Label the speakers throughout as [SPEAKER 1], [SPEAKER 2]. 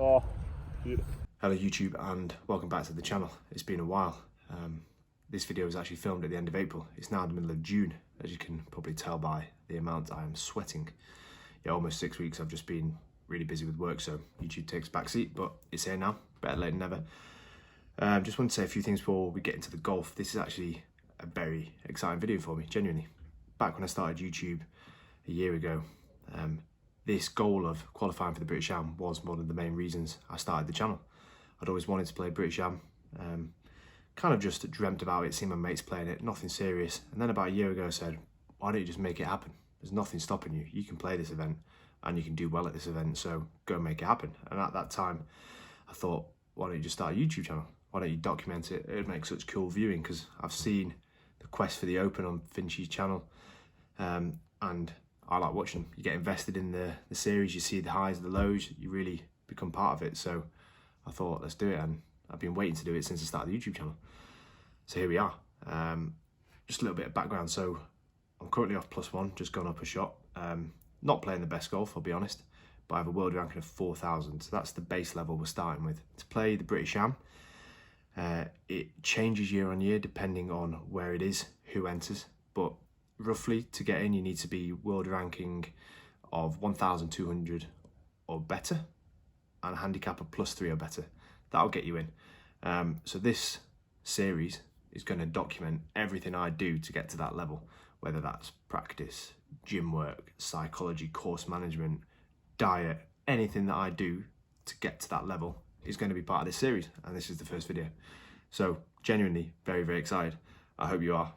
[SPEAKER 1] Oh, beautiful.
[SPEAKER 2] Hello YouTube and welcome back to the channel. It's been a while. This video was actually filmed at the end of April. It's now the middle of June, as you can probably tell by the amount I am sweating. Yeah, almost 6 weeks I've just been really busy with work, so YouTube takes backseat, but it's here now, better late than never. Just want to say a few things before we get into the golf. This is actually a very exciting video for me, genuinely. Back when I started YouTube a year ago, this goal of qualifying for the British Am was one of the main reasons I started the channel. I'd always wanted to play British Am, kind of just dreamt about it, seen my mates playing it, nothing serious. And then about a year ago I said, why don't you just make it happen? There's nothing stopping you. You can play this event and you can do well at this event, so go and make it happen. And at that time, I thought, why don't you just start a YouTube channel? Why don't you document it? It would make such cool viewing, because I've seen the quest for the Open on Finchy's channel, and I like watching them. You get invested in the series, you see the highs, the lows, you really become part of it. So I thought, let's do it, and I've been waiting to do it since I started the YouTube channel. So here we are. Just a little bit of background. So I'm currently off +1, just gone up a shot. Not playing the best golf, I'll be honest, but I have a world ranking of 4,000. So that's the base level we're starting with. To play the British Am, it changes year on year depending on where it is, who enters, but roughly to get in you need to be world ranking of 1,200 or better and a handicap of +3 or better. That'll get you in. So this series is going to document everything I do to get to that level, whether that's practice, gym work, psychology, course management, diet, anything that I do to get to that level is going to be part of this series, and this is the first video. So genuinely very, very excited. I hope you are.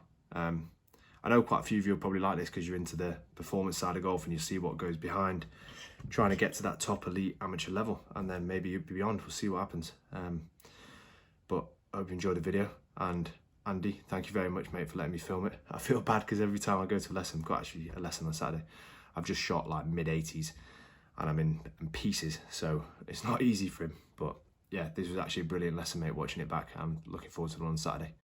[SPEAKER 2] I know quite a few of you will probably like this because you're into the performance side of golf and you see what goes behind trying to get to that top elite amateur level, and then maybe beyond. We'll see what happens. But I hope you enjoyed the video, and Andy, thank you very much, mate, for letting me film it. I feel bad because every time I go to a lesson, I've got actually a lesson on Saturday, I've just shot like mid-80s and I'm in pieces, so it's not easy for him. But yeah, this was actually a brilliant lesson, mate, watching it back. I'm looking forward to the one on Saturday.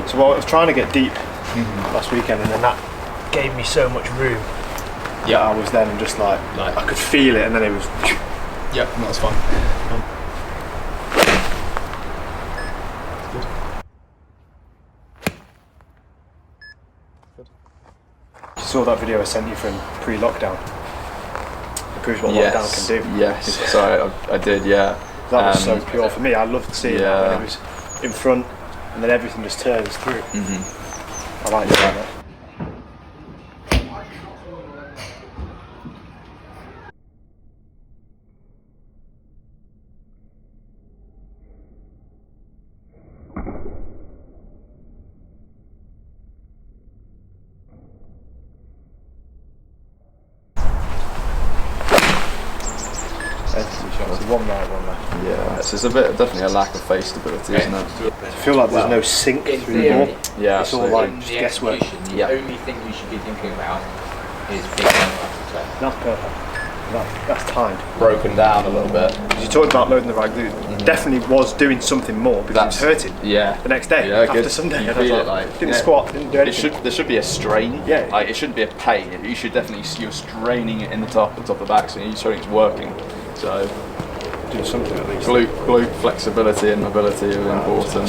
[SPEAKER 2] So I was trying to get deep last weekend, and then that gave me so much room. Yeah, I was then just like I could feel it, and then it was.
[SPEAKER 3] Yep, that was fun.
[SPEAKER 2] You saw that video I sent you from pre-lockdown. It proves what lockdown can do.
[SPEAKER 3] Yes, sorry, I did, yeah.
[SPEAKER 2] That was so pure for me. I loved seeing that when it was in front, and then everything just turns through. I like that. So one right, one left.
[SPEAKER 3] Yeah, so it's definitely a lack of face stability, isn't it?
[SPEAKER 2] I feel like there's no sink through the ball.
[SPEAKER 3] Yeah,
[SPEAKER 2] it's all like just guesswork.
[SPEAKER 4] The only thing you should be thinking about is big turn.
[SPEAKER 2] That's perfect. That's timed.
[SPEAKER 3] Broken down a little bit.
[SPEAKER 2] You talked about loading the right glute. Definitely was doing something more because it was hurting.
[SPEAKER 3] Yeah.
[SPEAKER 2] The next day, after Sunday, I was like, didn't squat, didn't do anything.
[SPEAKER 3] There should be a strain.
[SPEAKER 2] Yeah.
[SPEAKER 3] Like, it shouldn't be a pain. You should definitely, you're straining it in the top of the back, so you're showing it's working. So
[SPEAKER 2] do something at least.
[SPEAKER 3] Glute flexibility and mobility are important.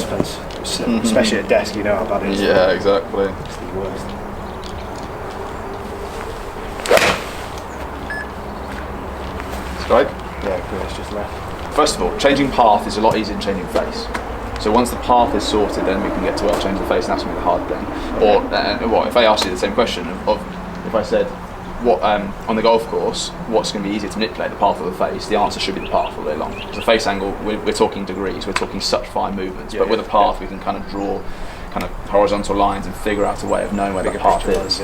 [SPEAKER 2] Especially at desk, you know how bad it is.
[SPEAKER 3] Yeah, exactly.
[SPEAKER 2] It's the worst.
[SPEAKER 3] Strike?
[SPEAKER 2] Yeah, good, it's just left.
[SPEAKER 3] First of all, changing path is a lot easier than changing face. So once the path is sorted, then we can get to change the face, and that's going to be the hard thing. Or if I asked you the same question of if I said, what on the golf course, what's going to be easier to manipulate, the path or the face? The answer should be the path all day long. The face angle, we're talking degrees, we're talking such fine movements, but with a path we can kind of draw kind of horizontal lines and figure out a way of knowing where the path is.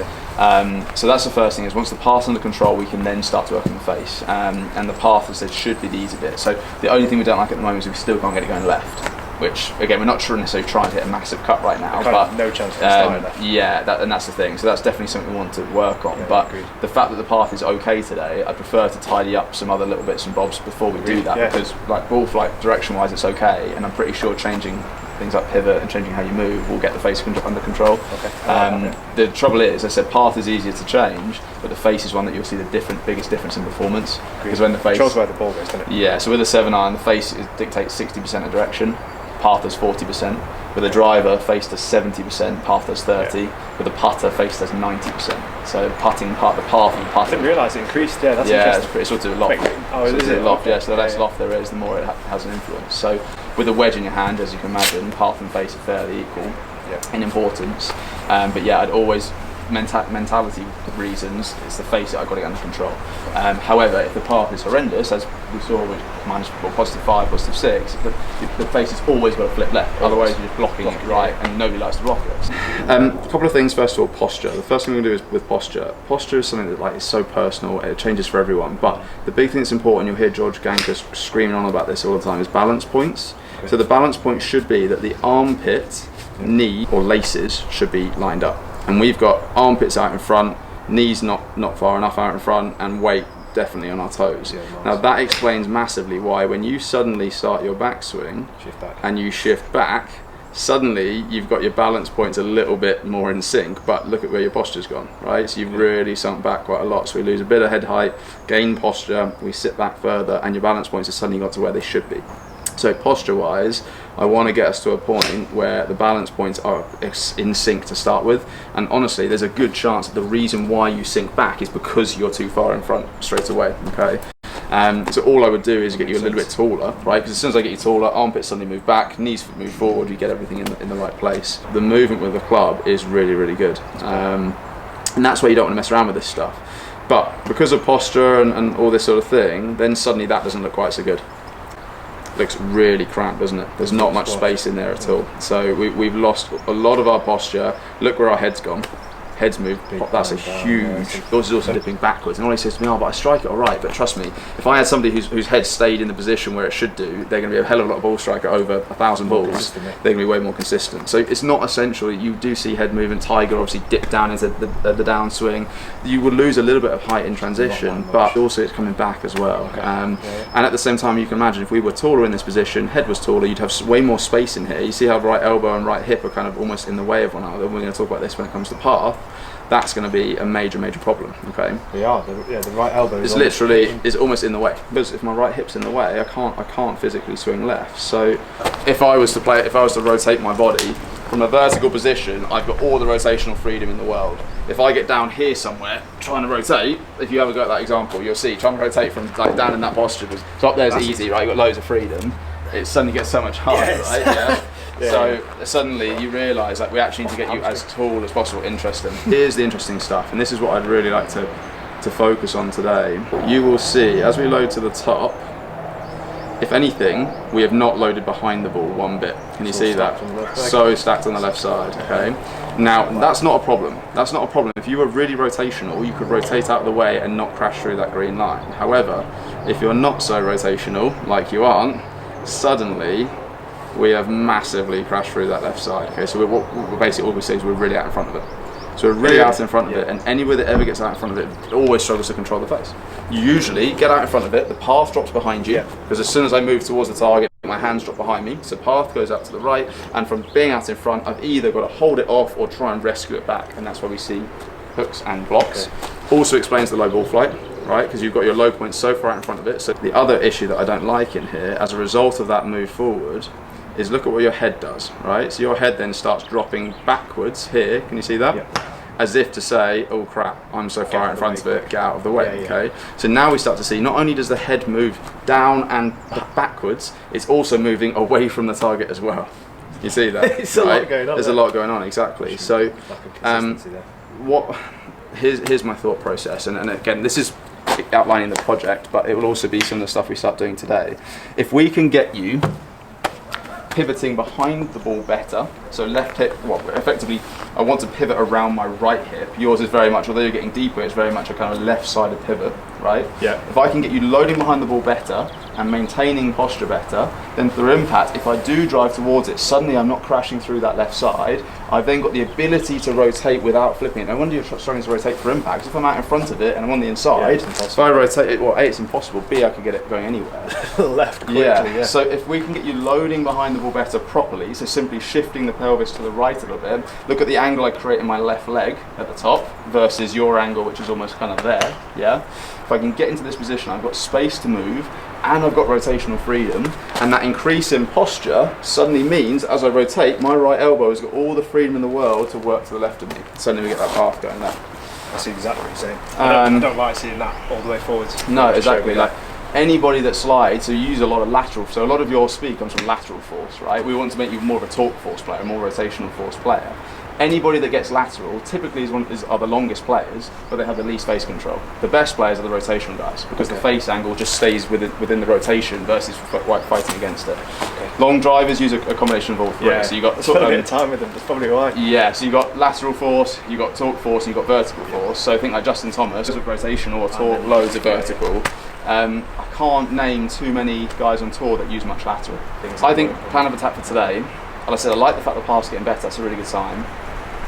[SPEAKER 3] So that's the first thing, is once the path's under control, we can then start to work on the face. And the path, as I said, should be the easy bit. So the only thing we don't like at the moment is we still can't get it going left. which again we're not necessarily trying to hit a massive cut right now, but
[SPEAKER 2] no chance of starting left.
[SPEAKER 3] Yeah, and that's the thing. So that's definitely something we want to work on. But
[SPEAKER 2] agreed.
[SPEAKER 3] the fact that the path is okay today, I prefer to tidy up some other little bits and bobs before we do that, because like ball flight direction wise it's okay, and I'm pretty sure changing things like pivot and changing how you move will get the face under control. The trouble is, I said path is easier to change, but the face is one that you'll see the biggest difference in performance. Because when the face
[SPEAKER 2] controls where the ball goes, doesn't it?
[SPEAKER 3] Yeah, so with a 7 iron, the face dictates 60% of direction, path does 40%. With a driver, face does 70%, path does 30%. With a putter, face does 90%. So putting part the path and
[SPEAKER 2] I
[SPEAKER 3] putting.
[SPEAKER 2] didn't realise it increased. Yeah, that's interesting.
[SPEAKER 3] It's sort of loft.
[SPEAKER 2] Is it
[SPEAKER 3] loft? Yeah, so the less loft there is, the more it has an influence. So with a wedge in your hand, as you can imagine, path and face are fairly equal in importance. But yeah, I'd always mentality reasons, it's the face that I've got to get under control. However, if the path is horrendous, as we saw with +5, +6, the face is always got to flip left. Otherwise, you're just blocking it right, and nobody likes to block it. A couple of things. First of all, posture. The first thing we're going to do is with posture. Posture is something that is so personal. It changes for everyone. But the big thing that's important, you'll hear George Ganker screaming on about this all the time, is balance points. So the balance point should be that the armpit, knee, or laces should be lined up. And we've got armpits out in front, knees not far enough out in front, and weight definitely on our toes. Now that explains massively why when you suddenly start your backswing and you shift back, suddenly you've got your balance points a little bit more in sync, but look at where your posture's gone, right? So you've really sunk back quite a lot. So we lose a bit of head height, gain posture, we sit back further, and your balance points have suddenly got to where they should be. So posture-wise, I want to get us to a point where the balance points are in sync to start with. And honestly, there's a good chance that the reason why you sink back is because you're too far in front straight away, okay? So all I would do is get you a little bit taller, right? Because as soon as I get you taller, armpits suddenly move back, knees move forward, you get everything in the right place. The movement with the club is really, really good. And that's why you don't want to mess around with this stuff. But because of posture and all this sort of thing, then suddenly that doesn't look quite so good. Looks really cramped, doesn't it? There's not much space in there at all. So we've lost a lot of our posture. Look where our head's gone. Head's moved, that's a huge. Yours is also dipping backwards. And all he says to me, oh, but I strike it all right. But trust me, if I had somebody whose head stayed in the position where it should do, they're going to be a hell of a lot of ball striker over 1,000 balls. They're going to be way more consistent. So it's not essential. You do see head movement. Tiger obviously dip down into the downswing. You will lose a little bit of height in transition, but also it's coming back as well. And at the same time, you can imagine if we were taller in this position, head was taller, you'd have way more space in here. You see how right elbow and right hip are kind of almost in the way of one another. We're going to talk about this when it comes to path. That's going to be a major problem. Okay.
[SPEAKER 2] We are. The right elbow is
[SPEAKER 3] almost in the way. Because if my right hip's in the way, I can't physically swing left. So if I was to rotate my body from a vertical position, I've got all the rotational freedom in the world. If I get down here somewhere trying to rotate, if you have a go at that example, you'll see trying to rotate from like down in that posture. So up there's easy, right? You've got loads of freedom. It suddenly gets so much harder, right? Yeah. So suddenly you realise that we actually need to get you as tall as possible. Interesting. Here's the interesting stuff, and this is what I'd really like to focus on today. You will see as we load to the top, if anything, we have not loaded behind the ball one bit. Can you see that? So stacked on the left side, okay? Now, that's not a problem. That's not a problem. If you were really rotational, you could rotate out of the way and not crash through that green line. However, if you're not so rotational, like you aren't, suddenly we have massively crashed through that left side. Okay, so basically all we say is we're really out in front of it. So we're really out in front of it, and anywhere that ever gets out in front of it always struggles to control the face. You usually get out in front of it, the path drops behind you, because as soon as I move towards the target, my hands drop behind me, so path goes out to the right, and from being out in front, I've either got to hold it off or try and rescue it back, and that's where we see hooks and blocks. Also explains the low ball flight, right? Because you've got your low point so far out in front of it. So the other issue that I don't like in here, as a result of that move forward, is look at what your head does, right? So your head then starts dropping backwards here, can you see that? As if to say, oh crap, I'm so far out in front of it, get out of the way, okay? So now we start to see, not only does the head move down and backwards, it's also moving away from the target as well. You see that?
[SPEAKER 2] There's a lot going on.
[SPEAKER 3] There's a lot going on, exactly. So, here's my thought process, and again, this is outlining the project, but it will also be some of the stuff we start doing today. If we can get you pivoting behind the ball better, So left hip, well, effectively, I want to pivot around my right hip. Yours is very much, although you're getting deeper, it's very much a kind of left-sided pivot, right?
[SPEAKER 2] Yeah.
[SPEAKER 3] If I can get you loading behind the ball better and maintaining posture better, then through impact, if I do drive towards it, suddenly I'm not crashing through that left side. I've then got the ability to rotate without flipping it. No wonder you're struggling to rotate for impact. If I'm out in front of it and I'm on the inside, if I rotate it, well, A, it's impossible, B, I could get it going anywhere.
[SPEAKER 2] Left quickly, yeah.
[SPEAKER 3] So if we can get you loading behind the ball better properly, so simply shifting the pelvis to the right a little bit, look at the angle I create in my left leg at the top versus your angle, which is almost kind of there, yeah? If I can get into this position, I've got space to move, and I've got rotational freedom, and that increase in posture suddenly means, as I rotate, my right elbow has got all the freedom in the world to work to the left of me. Suddenly we get that path going there.
[SPEAKER 2] I see exactly what you're saying. I don't like seeing that all the way forwards.
[SPEAKER 3] No, exactly. Like anybody that slides, so you use a lot of lateral, so a lot of your speed comes from lateral force, right? We want to make you more of a torque force player, a more rotational force player. Anybody that gets lateral typically are the longest players, but they have the least face control. The best players are the rotational guys because the face angle just stays within the rotation versus fighting against it. Okay. Long drivers use a combination of all three.
[SPEAKER 2] Yeah.
[SPEAKER 3] So you got
[SPEAKER 2] a bit of time with them. That's probably why.
[SPEAKER 3] Yeah. So you got lateral force, you got torque force, and you got vertical force. So I think like Justin Thomas, with rotational or torque, loads of vertical. I can't name too many guys on tour that use much lateral. I think plan of attack for today. Like I said, I like the fact the path's getting better. That's a really good sign.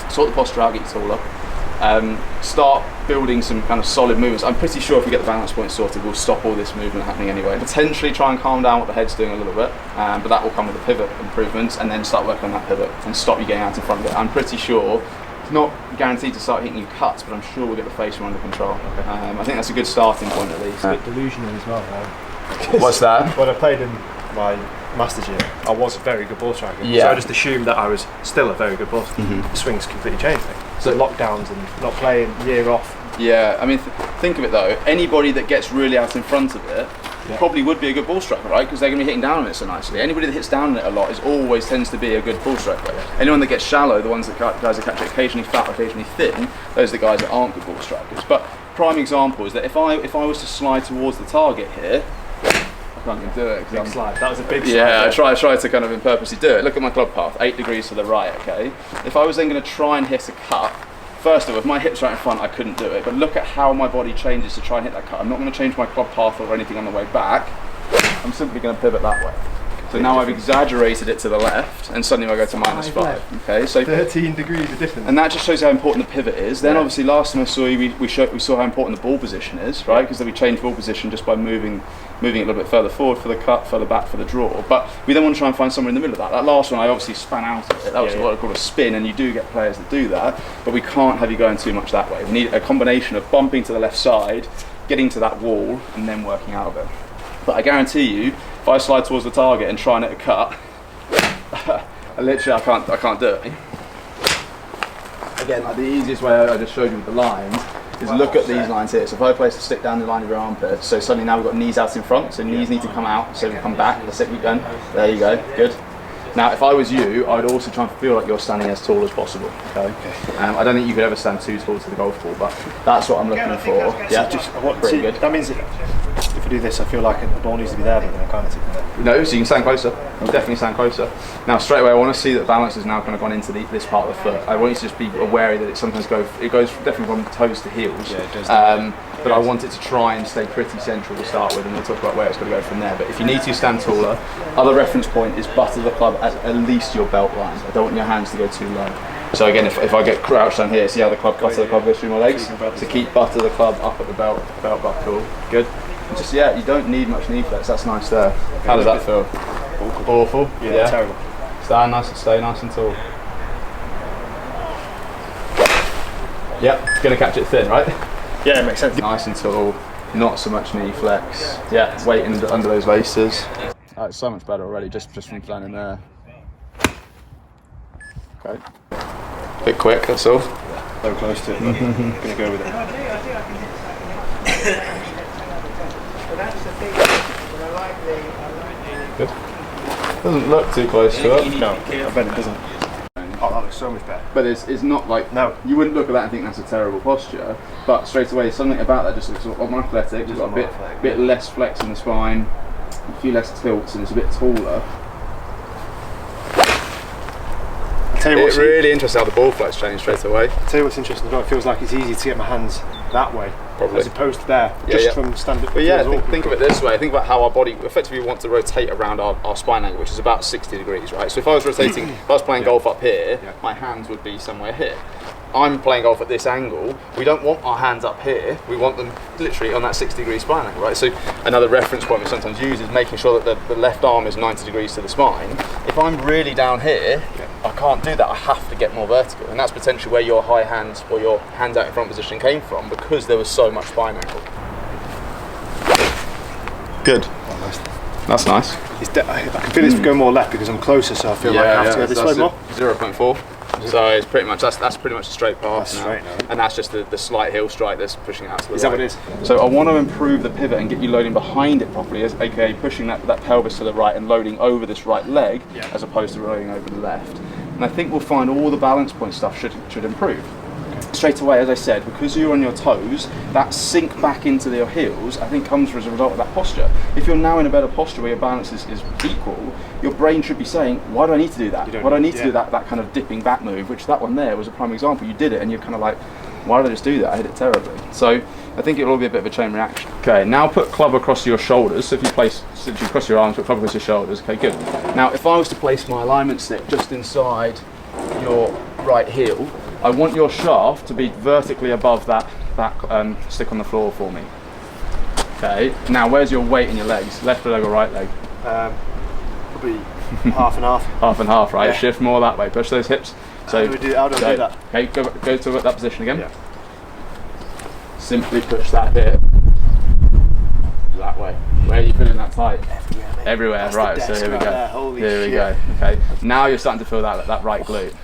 [SPEAKER 3] Sort the posture out, get you taller. Start building some kind of solid movements. I'm pretty sure if we get the balance point sorted, we'll stop all this movement happening anyway. Potentially try and calm down what the head's doing a little bit, but that will come with the pivot improvements, and then start working on that pivot and stop you getting out in front of it. I'm pretty sure, it's not guaranteed to start hitting you cuts, but I'm sure we'll get the face under control. Okay. I think that's a good starting point at least.
[SPEAKER 2] It's a bit delusional as well, man.
[SPEAKER 3] What's that?
[SPEAKER 2] When I played in my Masters year, I was a very good ball striker.
[SPEAKER 3] Yeah.
[SPEAKER 2] So I just assumed that I was still a very good ball striker. The swing's completely changed me. So lockdowns and not playing, year off.
[SPEAKER 3] Yeah, I mean, think of it though, anybody that gets really out in front of it probably would be a good ball striker, right? Because they're going to be hitting down on it so nicely. Anybody that hits down on it a lot always tends to be a good ball striker. Anyone that gets shallow, the ones that guys that catch it occasionally fat, occasionally thin, those are the guys that aren't good ball strikers. But prime example is that if I was to slide towards the target here, I can't even do it.
[SPEAKER 2] Big slide. That was a big slide.
[SPEAKER 3] Yeah, I try to kind of purposely do it. Look at my club path, 8 degrees to the right, okay? If I was then going to try and hit a cut, first of all, if my hip's right in front, I couldn't do it. But look at how my body changes to try and hit that cut. I'm not going to change my club path or anything on the way back. I'm simply going to pivot that way. So now I've exaggerated it to the left, and suddenly I go to -5. Okay, so
[SPEAKER 2] 13 degrees of difference.
[SPEAKER 3] and that just shows how important the pivot is. Then obviously last time I saw you, we saw how important the ball position is, right? Because then we change ball position just by moving it a little bit further forward for the cut, further back for the draw. But we then want to try and find somewhere in the middle of that. That last one I obviously span out of it. That was what I call a spin, and you do get players that do that, but we can't have you going too much that way. We need a combination of bumping to the left side, getting to that wall, and then working out of it. But I guarantee you, if I slide towards the target and try and hit a cut, I can't do it. Again, like the easiest way I just showed you with the lines is look at these lines here. So if I place a stick down the line of your armpit, so suddenly now we've got knees out in front, so knees need to come out, so we come back, that's it, keep going. There you go, good. Now, if I was you, I would also try and feel like you're standing as tall as possible. Okay. I don't think you could ever stand too tall to the golf ball, but that's what I'm looking for. Yeah, pretty good.
[SPEAKER 2] That means if I do this, I feel like the ball needs to be there, but then I kind of take it there.
[SPEAKER 3] No, so you can stand closer. You can definitely stand closer. Now, straight away, I want to see that balance has now kind of gone into this part of the foot. I want you to just be wary that it sometimes goes definitely from toes to heels. Yeah, it does. But I want it to try and stay pretty central to start with, and we'll talk about where it's going to go from there. But if you need to stand taller, other reference point is butt of the club at least your belt line. I don't want your hands to go too low. So again, if I get crouched down here, see how the butt of the club goes through my legs? So keep butt of the club up at the belt buckle. Good. And just, you don't need much knee flex, that's nice there. How does that feel? Awful?
[SPEAKER 2] Yeah, terrible.
[SPEAKER 3] Stay nice and tall. Yep, gonna catch it thin, right?
[SPEAKER 2] Yeah, it makes sense.
[SPEAKER 3] Nice and tall, not so much knee flex. Yeah, weight under those laces. It's so much better already, just from standing there. Okay. Bit quick, that's all.
[SPEAKER 2] So close to it. Gonna go with it.
[SPEAKER 3] Good. Doesn't look too close to it.
[SPEAKER 2] No, I bet it doesn't. Oh, that looks so much better.
[SPEAKER 3] But it's not like,
[SPEAKER 2] no.
[SPEAKER 3] You wouldn't look at that and think that's a terrible posture, but straight away something about that just looks more athletic. It's got a bit less flex in the spine, a few less tilts, and it's a bit taller. It's really interesting how the ball flow's changed straight away.
[SPEAKER 2] I'll tell you what's interesting as well, it feels like it's easy to get my hands that way,
[SPEAKER 3] probably,
[SPEAKER 2] as opposed to there, from standing.
[SPEAKER 3] But yeah, think of it this way, think about how our body, effectively we want to rotate around our spine angle, which is about 60 degrees, right? So if I was rotating, if I was playing golf up here, my hands would be somewhere here. I'm playing golf at this angle, we don't want our hands up here, we want them literally on that 60-degree spine angle, right? So another reference point we sometimes use is making sure that the left arm is 90 degrees to the spine. If I'm really down here, I can't do that, I have to get more vertical, and that's potentially where your high hands or your hands out in front position came from, because there was so much spine angle. Good. That's nice.
[SPEAKER 2] I can feel it's going more left because I'm closer, so I feel like I have to go this way more.
[SPEAKER 3] 0.4. So it's pretty much that's pretty much a straight path now.
[SPEAKER 2] Straight now.
[SPEAKER 3] And that's just the slight heel strike that's pushing out to the right.
[SPEAKER 2] Is that what it is?
[SPEAKER 3] So I want to improve the pivot and get you loading behind it properly, aka pushing that pelvis to the right and loading over this right leg, as opposed to loading over the left. And I think we'll find all the balance point stuff should improve. Straight away, as I said, because you're on your toes, that sink back into your heels, I think, comes as a result of that posture. If you're now in a better posture where your balance is equal, your brain should be saying, why do I need to do that? Why do I need to do that kind of dipping back move, which that one there was a prime example. You did it and you're kind of like, why did I just do that? I hit it terribly. So I think it'll all be a bit of a chain reaction. Okay, now put club across your shoulders. So if you cross your arms, put club across your shoulders. Okay, good. Now if I was to place my alignment stick just inside your right heel, I want your shaft to be vertically above that stick on the floor for me. Okay, now where's your weight in your legs? Left leg or right leg?
[SPEAKER 2] Probably half and half.
[SPEAKER 3] Half and half, right? Yeah. Shift more that way, push those hips. So
[SPEAKER 2] how do I do that?
[SPEAKER 3] Okay, go to that position again. Yeah. Simply push that hip that way. Where are you feeling that tight? Everywhere,
[SPEAKER 2] That's
[SPEAKER 3] right, so here we go. Here we go. Okay, now you're starting to feel that right glute.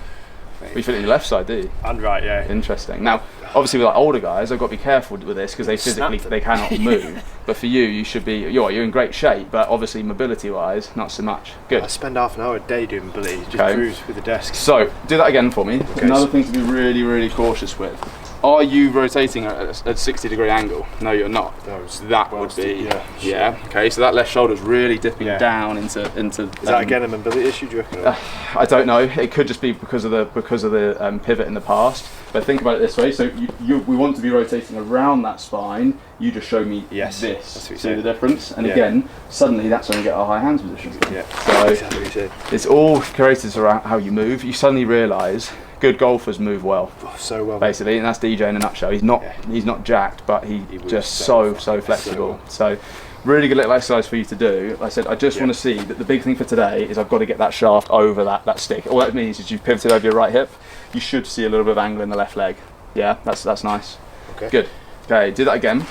[SPEAKER 3] You feel it in your left side, do you?
[SPEAKER 2] And right, yeah.
[SPEAKER 3] Interesting. Now, obviously, with like older guys, I've got to be careful with this because they cannot move. But for you, you should be. You're in great shape, but obviously, mobility-wise, not so much. Good.
[SPEAKER 2] I spend half an hour a day doing mobility, just cruise with the desk.
[SPEAKER 3] So do that again for me. Okay. Another thing to be really, really cautious with. Are you rotating at a 60-degree angle? No, you're not. So that would be, okay, so that left shoulder's really dipping down into. Is
[SPEAKER 2] that again a mobility issue, do you reckon?
[SPEAKER 3] I don't know. It could just be because of the pivot in the past. But think about it this way. So we want to be rotating around that spine. You just show me this. See the difference? And again, suddenly that's when we get our high hands position.
[SPEAKER 2] Yeah.
[SPEAKER 3] So
[SPEAKER 2] exactly what you said.
[SPEAKER 3] It's all created around how you move. You suddenly realise good golfers move well.
[SPEAKER 2] So well.
[SPEAKER 3] Basically, and that's DJ in a nutshell. He's not jacked, but he just so flexible. So really good little exercise for you to do. Like I said, I just want to see that the big thing for today is I've got to get that shaft over that stick. All that means is you've pivoted over your right hip. You should see a little bit of angle in the left leg. Yeah, that's nice. Okay. Good. Okay, do that again.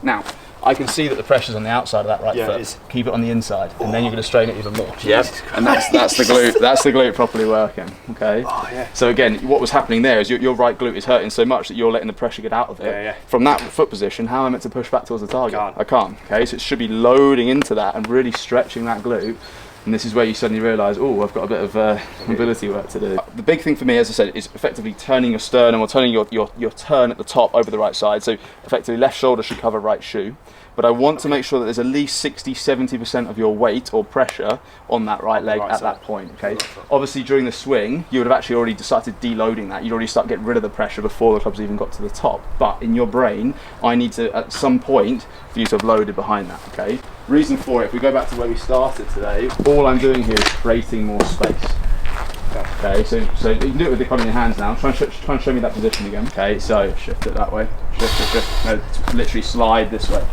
[SPEAKER 3] Now, I can see that the pressure's on the outside of that right foot. Keep it on the inside, and then you're going to strain it even more. Yep. And that's the glute. That's the glute properly working. Okay. Oh, yeah. So again, what was happening there is your right glute is hurting so much that you're letting the pressure get out of it. Yeah. From that foot position, how am I meant to push back towards the target? I can't. Okay. So it should be loading into that and really stretching that glute. And this is where you suddenly realise, oh, I've got a bit of mobility work to do. The big thing for me, as I said, is effectively turning your sternum or turning your turn at the top over the right side. So effectively left shoulder should cover right shoe. But I want to make sure that there's at least 60-70% of your weight or pressure on that right leg at that point. Okay. Obviously, during the swing, you would have actually already started deloading that. You'd already start getting rid of the pressure before the clubs even got to the top. But in your brain, I need to, at some point, for you to have loaded behind that. Okay. Reason for it, if we go back to where we started today, all I'm doing here is creating more space. Okay, so you can do it with the club in your hands now. Try and show me that position again. Okay, so shift it that way. Shift. No, literally slide this way.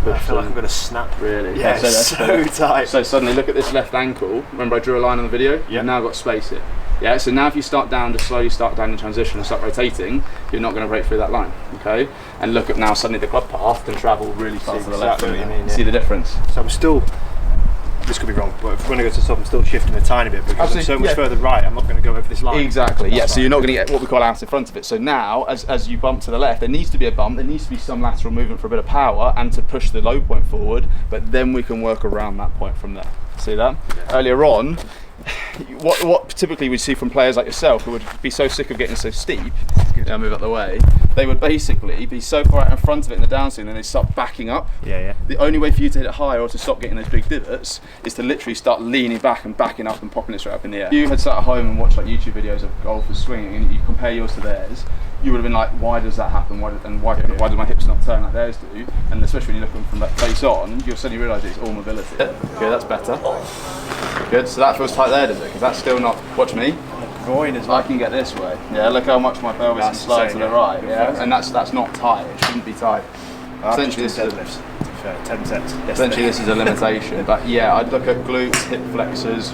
[SPEAKER 2] I feel like I'm going to snap.
[SPEAKER 3] Really?
[SPEAKER 2] Yeah,
[SPEAKER 3] okay,
[SPEAKER 2] so tight.
[SPEAKER 3] So suddenly look at this left ankle. Remember I drew a line on the video? Yeah. You've now got space here. Yeah, so now if you start down, just slowly start down in transition and start rotating, you're not going to break through that line. Okay? And look at now suddenly the club path can travel really fast to the left. See the difference?
[SPEAKER 2] So I'm still, this could be wrong, but when I go to the top, I'm still shifting a tiny bit because I'm so much further right, I'm not going to go over this line.
[SPEAKER 3] Exactly, so you're not going to get what we call out in front of it. So now, as you bump to the left, there needs to be a bump, there needs to be some lateral movement for a bit of power and to push the low point forward, but then we can work around that point from there. See that? Yeah. Earlier on, what typically we see from players like yourself who would be so sick of getting so steep Yeah, move out the way. They would basically be so far out in front of it in the downswing, and then they start backing up.
[SPEAKER 2] Yeah.
[SPEAKER 3] The only way for you to hit it higher or to stop getting those big divots is to literally start leaning back and backing up and popping it straight up in the air. If you had sat at home and watched like YouTube videos of golfers swinging and you compare yours to theirs, you would have been like, why does that happen? Why do my hips not turn like theirs do? And especially when you look from that face on, you'll suddenly realise it's all mobility. Okay, that's better. Good, so that feels tight there, does it? Because that's still not, watch me.
[SPEAKER 2] Groin as well.
[SPEAKER 3] I can get this way. Yeah, look how much my pelvis can slide to the right. Yeah, and that's not tight. It shouldn't be tight. Essentially, this is
[SPEAKER 2] 10 sets.
[SPEAKER 3] essentially this is a limitation. But yeah, I'd look at glutes, hip flexors,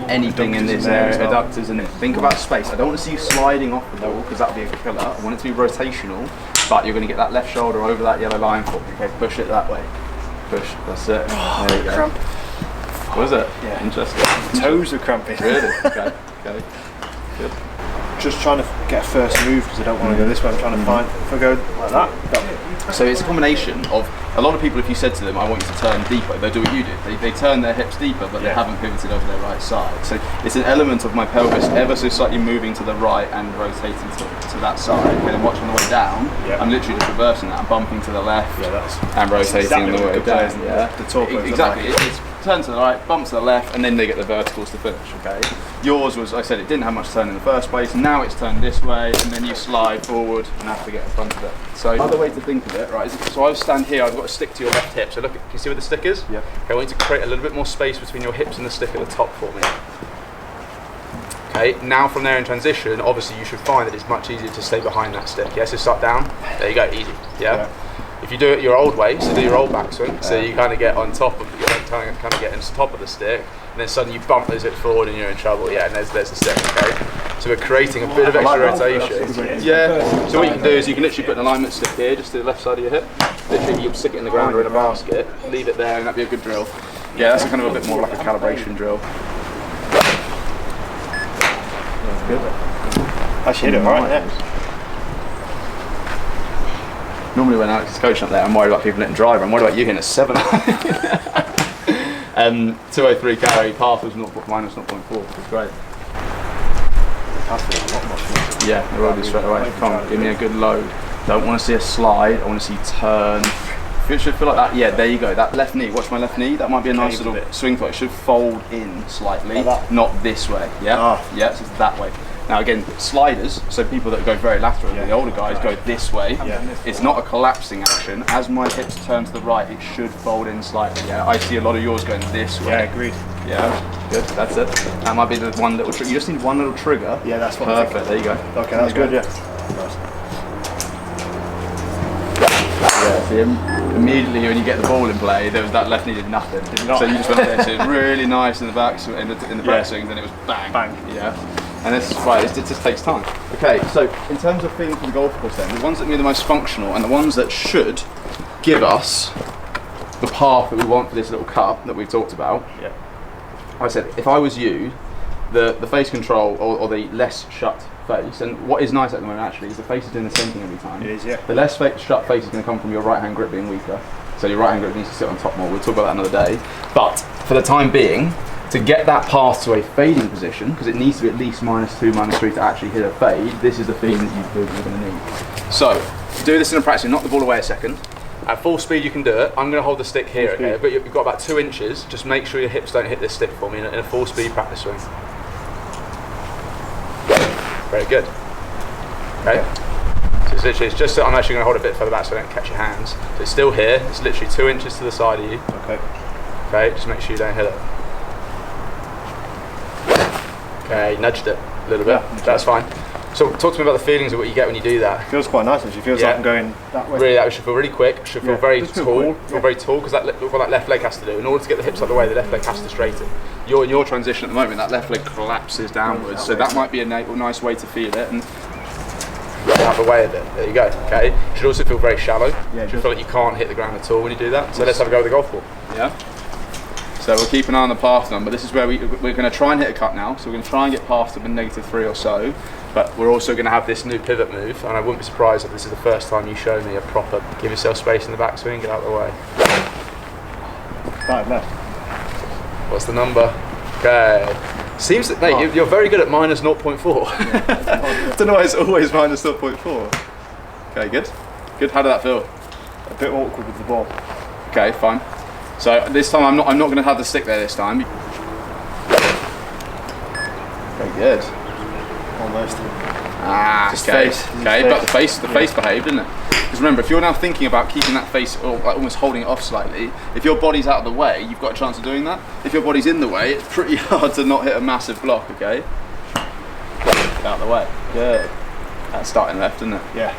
[SPEAKER 3] anything in this area, adductors, and think about space. I don't want to see you sliding off the ball because that would be a killer. I want it to be rotational, but you're going to get that left shoulder over that yellow line for me. Okay, push it that way. Push. That's it. There you go.
[SPEAKER 2] Cramp.
[SPEAKER 3] Was it?
[SPEAKER 2] Yeah.
[SPEAKER 3] Interesting.
[SPEAKER 2] Toes are cramping.
[SPEAKER 3] Really? Okay. Okay. Good.
[SPEAKER 2] Just trying to get a first move because I don't want to go this way. I'm trying to find, if I go like that.
[SPEAKER 3] So it's a combination of, a lot of people, if you said to them, I want you to turn deeper, they'll do what you do. They turn their hips deeper, but they haven't pivoted over their right side. So it's an element of my pelvis ever so slightly moving to the right and rotating to that side. And then watch on the way down, I'm literally just reversing that. I'm bumping to the left and rotating on the way down.
[SPEAKER 2] The torque
[SPEAKER 3] exactly. It's turn to the right, bump to the left, and then they get the verticals to finish, okay? Yours was, like I said, it didn't have much turn in the first place. Now it's turned this way, and then you slide forward and have to get in front of it. So another way to think of it, right, is so I stand here, I've got to stick to your left hip. So look, can you see where the stick is? Yeah. Okay, I want you to create a little bit more space between your hips and the stick at the top for me. Okay, now from there in transition, obviously you should find that it's much easier to stay behind that stick. Yeah, so start down, there you go, easy, yeah? If you do it your old way, so do your old backswing, so you kind of get on top of, you kind of get on top of the stick, and then suddenly you bump those hips forward and you're in trouble, yeah, and there's the stick, okay? So we're creating a bit of extra rotation. Yeah, so what you can do is you can literally put an alignment stick here, just to the left side of your hip, literally you can stick it in the ground or in a basket, leave it there, and that'd be a good drill. Yeah, that's kind of a bit more like a calibration drill. That's good.
[SPEAKER 2] Actually hit it right there.
[SPEAKER 3] Normally when Alex is coaching up there, I'm worried about people hitting driver. I'm worried about you hitting a 7. 203 carry, path was minus 0.4, it's great. Yeah, they will do straight away. Come on, give me a good load. Don't want to see a slide, I want to see turn. It should feel like that, yeah, there you go. That left knee, watch my left knee, that might be a nice little swing foot. It should fold in slightly, like not this way, yeah? Yeah, so it's that way. Now again, sliders, so people that go very lateral, the older guys go this way. It's not a collapsing action. As my hips turn to the right, it should fold in slightly. Yeah, I see a lot of yours going this way.
[SPEAKER 2] Yeah, agreed.
[SPEAKER 3] Yeah, good, that's it. That might be the one little trigger. You just need one little trigger.
[SPEAKER 2] Yeah, that's what
[SPEAKER 3] perfect, there you go.
[SPEAKER 2] Okay, that's good, yeah.
[SPEAKER 3] Yeah, see, immediately when you get the ball in play, there was that left knee did nothing. So you just went there, so it was really nice in the back, in the back swing, then it was bang. Bang. Yeah. And this is right, it just takes time. Okay, so in terms of feeling for the golf course then, the ones that are the most functional and the ones that should give us the path that we want for this little cut that we've talked about. Yeah. I said, if I was you, the face control or the less shut face, and what is nice at the moment actually is the face is doing the same thing every time.
[SPEAKER 2] It is, yeah.
[SPEAKER 3] The less shut face is going to come from your right hand grip being weaker. So your right hand grip needs to sit on top more. We'll talk about that another day. But for the time being, to get that path to a fading position, because it needs to be at least -2, -3 to actually hit a fade, this is the thing that you're going to need. So, do this in a practice, knock the ball away a second. At full speed you can do it. I'm going to hold the stick here, okay? But you've got about 2 inches. Just make sure your hips don't hit this stick for me in a full speed practice swing. Very good. Okay? So it's literally, it's just, I'm actually going to hold it a bit further back so I don't catch your hands. So it's still here. It's literally 2 inches to the side of you. Okay. Okay, just make sure you don't hit it. Okay, nudged it a little bit. Yeah, that's fine. So talk to me about the feelings of what you get when you do that.
[SPEAKER 2] It feels quite nice actually. It feels like I'm going that way.
[SPEAKER 3] Really, that should feel really quick. Should feel very tall. Feel very tall because look what that left leg has to do. In order to get the hips out of the way, the left leg has to straighten. In your transition at the moment, that left leg collapses downwards. So that might be a nice way to feel it. And out of the way a bit. There you go. Okay. You should also feel very shallow. Yeah. You should feel like you can't hit the ground at all when you do that. So let's have a go with the golf ball. Yeah. So we'll keep an eye on the path number. This is where we're going to try and hit a cut now. So we're going to try and get past a -3 or so. But we're also going to have this new pivot move. And I wouldn't be surprised if this is the first time you show me a proper, give yourself space in the backswing, get out of the way.
[SPEAKER 2] 5 left.
[SPEAKER 3] What's the number? Okay. Seems that, mate, you're very good at minus 0.4. I don't know why it's always minus 0.4. Okay, good. Good. How did that feel?
[SPEAKER 2] A bit awkward with the ball.
[SPEAKER 3] Okay, fine. So this time I'm not going to have the stick there this time. Very good.
[SPEAKER 2] Almost.
[SPEAKER 3] Just okay. Face. Okay, but the face behaved, didn't it? Because remember, if you're now thinking about keeping that face, or like almost holding it off slightly, if your body's out of the way, you've got a chance of doing that. If your body's in the way, it's pretty hard to not hit a massive block. Okay. Out of the way. Good. That's starting left, isn't it?
[SPEAKER 2] Yeah.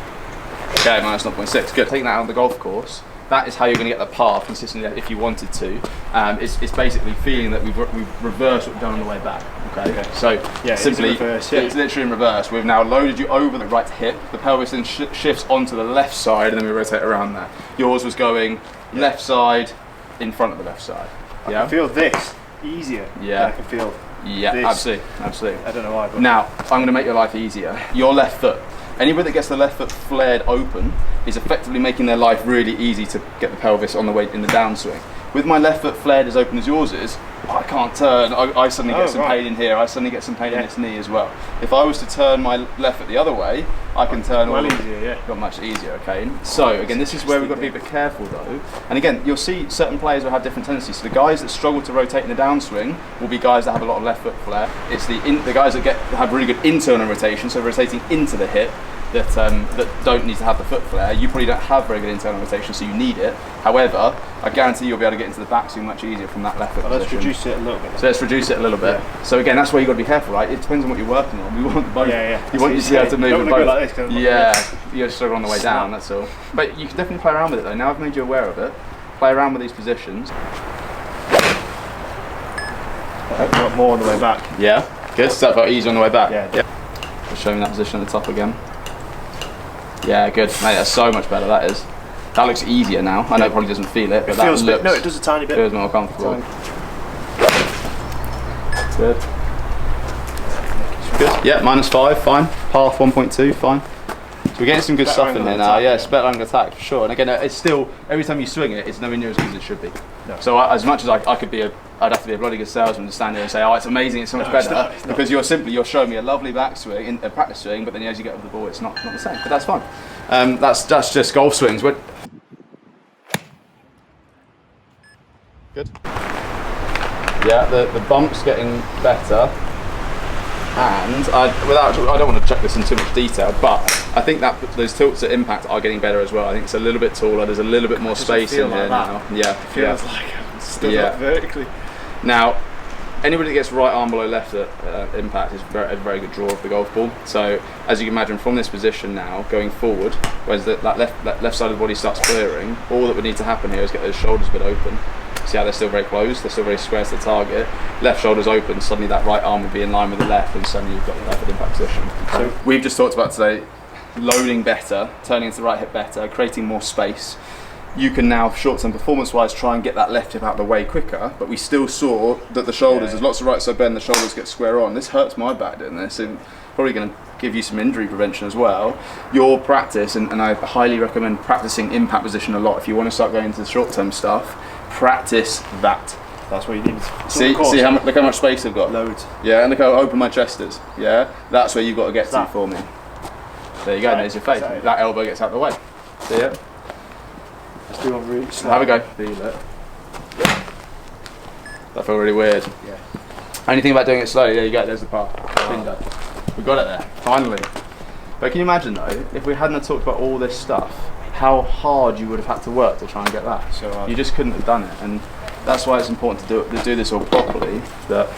[SPEAKER 3] Okay, minus 0.6. Good. Taking that out on the golf course. That is how you're going to get the par consistently if you wanted to. It's basically feeling that we've reversed what we've done on the way back. Okay. So
[SPEAKER 2] yeah,
[SPEAKER 3] simply,
[SPEAKER 2] it's, reverse, yeah.
[SPEAKER 3] It's literally in reverse. We've now loaded you over the right hip. The pelvis then shifts onto the left side, and then we rotate around there. Yours was going left side in front of the left side.
[SPEAKER 2] I can feel this easier.
[SPEAKER 3] Yeah.
[SPEAKER 2] Than I can feel.
[SPEAKER 3] Yeah,
[SPEAKER 2] this.
[SPEAKER 3] absolutely.
[SPEAKER 2] I don't know why. But
[SPEAKER 3] Now I'm going to make your life easier. Your left foot. Anybody that gets the left foot flared open is effectively making their life really easy to get the pelvis on the way in the downswing. With my left foot flared as open as yours is, I can't turn. I suddenly get some pain in here. I suddenly get some pain in this knee as well. If I was to turn my left foot the other way, I can turn
[SPEAKER 2] well easier, yeah.
[SPEAKER 3] Got much easier, okay? So again, this is where we've got to be a bit careful though. And again, you'll see certain players will have different tendencies. So the guys that struggle to rotate in the downswing will be guys that have a lot of left foot flare. It's the guys that have really good internal rotation, so rotating into the hip, that don't need to have the foot flare. You probably don't have very good internal rotation, so you need it. However, I guarantee you'll be able to get into the backswing much easier from that left foot position.
[SPEAKER 2] Let's reduce it a little bit.
[SPEAKER 3] So let's reduce it a little bit.
[SPEAKER 2] Yeah.
[SPEAKER 3] So again, that's where you've got to be careful, right? It depends on what you're working on. We want both.
[SPEAKER 2] Yeah.
[SPEAKER 3] You want you to be able to move with both.
[SPEAKER 2] Like this,
[SPEAKER 3] You just struggle on the way down, that's all. But you can definitely play around with it though. Now I've made you aware of it. Play around with these positions.
[SPEAKER 2] More on the way back.
[SPEAKER 3] Yeah. Good. So that felt easy on the way back.
[SPEAKER 2] Yeah.
[SPEAKER 3] Just showing that position at the top again. Yeah, good. Mate, that's so much better, that is. That looks easier now. I know it probably doesn't feel it, but that looks...
[SPEAKER 2] No, it does a tiny bit.
[SPEAKER 3] Feels more comfortable. Good. Good. Yeah, -5, fine. Path 1.2, fine. So we're getting some good stuff in here now. Yeah, it's better angle attack for sure. And again, it's still, every time you swing it, it's nowhere near as good as it should be.
[SPEAKER 2] No.
[SPEAKER 3] So as much as I could be I'd have to be a bloody good salesman to stand here and say, oh, it's amazing, it's so much better.
[SPEAKER 2] It's not.
[SPEAKER 3] Because you're showing me a lovely backswing, a practice swing, but then as you get over the ball, it's not the same. But that's fine. That's just golf swings. Good. Yeah, the bump's getting better. And I don't want to check this in too much detail, but I think that those tilts at impact are getting better as well. I think it's a little bit taller. There's a little bit more space in here now. Yeah,
[SPEAKER 2] it feels like I'm stood up vertically.
[SPEAKER 3] Now, anybody that gets right arm below left at impact is a very good draw of the golf ball. So, as you can imagine, from this position now, going forward, whereas that left side of the body starts clearing, all that would need to happen here is get those shoulders a bit open. See how they're still very closed, they're still very square to the target. Left shoulder's open, suddenly that right arm will be in line with the left, and suddenly you've got the left at impact position. So we've just talked about today, loading better, turning into the right hip better, creating more space. You can now, short-term performance-wise, try and get that left hip out of the way quicker, but we still saw that the shoulders, there's lots of right side bend, the shoulders get square on. This hurts my back doing this, and probably going to give you some injury prevention as well. Your practice, and I highly recommend practicing impact position a lot. If you want to start going into the short-term stuff, practice that.
[SPEAKER 2] That's what you need.
[SPEAKER 3] See look how much space I've got.
[SPEAKER 2] Loads.
[SPEAKER 3] Yeah, and look how open my chest is. Yeah, that's where you've got to get to for me. There you go. There's your face. That elbow gets out of the way. See it?
[SPEAKER 2] Let's do one really slow.
[SPEAKER 3] Have a go. Feel it. That felt really weird.
[SPEAKER 2] Yeah.
[SPEAKER 3] Anything about doing it slowly? There you go. There's the part. Bingo. We got it there. Finally. But can you imagine though, if we hadn't talked about all this stuff, how hard you would have had to work to try and get that?
[SPEAKER 2] So hard.
[SPEAKER 3] You just couldn't have done it, and that's why it's important to do this all properly. That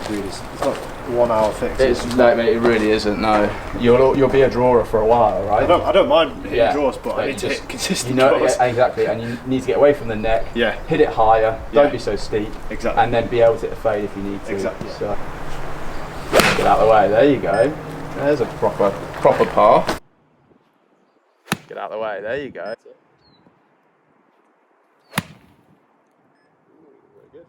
[SPEAKER 2] it's not 1 hour fix.
[SPEAKER 3] No, mate, it really isn't. No, you'll be a drawer for a while, right?
[SPEAKER 2] I don't mind hitting draws, but I need to hit consistent draws.
[SPEAKER 3] Exactly, and you need to get away from the neck.
[SPEAKER 2] Yeah.
[SPEAKER 3] Hit it higher. Don't be so steep.
[SPEAKER 2] Exactly.
[SPEAKER 3] And then be able to hit a fade if you need to.
[SPEAKER 2] Exactly.
[SPEAKER 3] So, get out of the way. There you go. There's a proper par. Get out of the way. There you go. Very good.